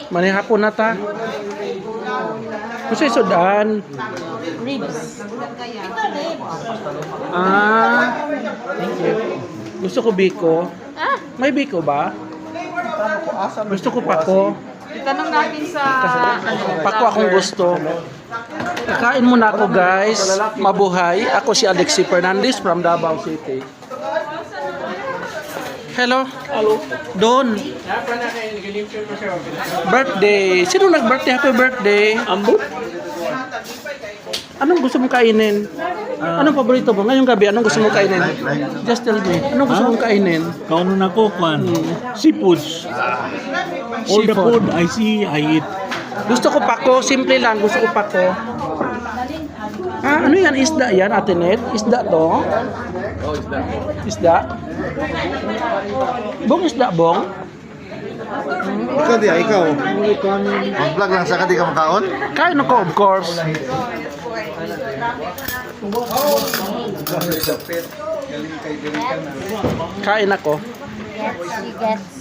Manihapon na ta. Kasi sudan. Ribs. Ah. Thank you. Gusto ko biko. Ah, May biko ba? Gusto ko pako. itanong natin sa Pako akong gusto. Kakain muna ako guys. Mabuhay. Ako si Alexi Fernandez from Davao City. Hello. Hello. Don. Birthday. Sino nag-birthday? Happy birthday. Ambo. Anong gusto mong kainin? Anong paborito mo? Ngayong gabi, anong gusto mong kainin? Just tell me. Anong gusto mong kainin? Kauno na ko, Kwan. Seafoods. All the Seafood. food I see, I eat. Gusto ko pako. Simple lang. Gusto ko pako. Ah, ano yan? Isda yan, Ate Net? Isda to? Isda. Bong isda, bong? Ikaw di, ikaw. Mag-vlog lang sa ka di ka makaon? Kain ako, of course. Kain ako. gets.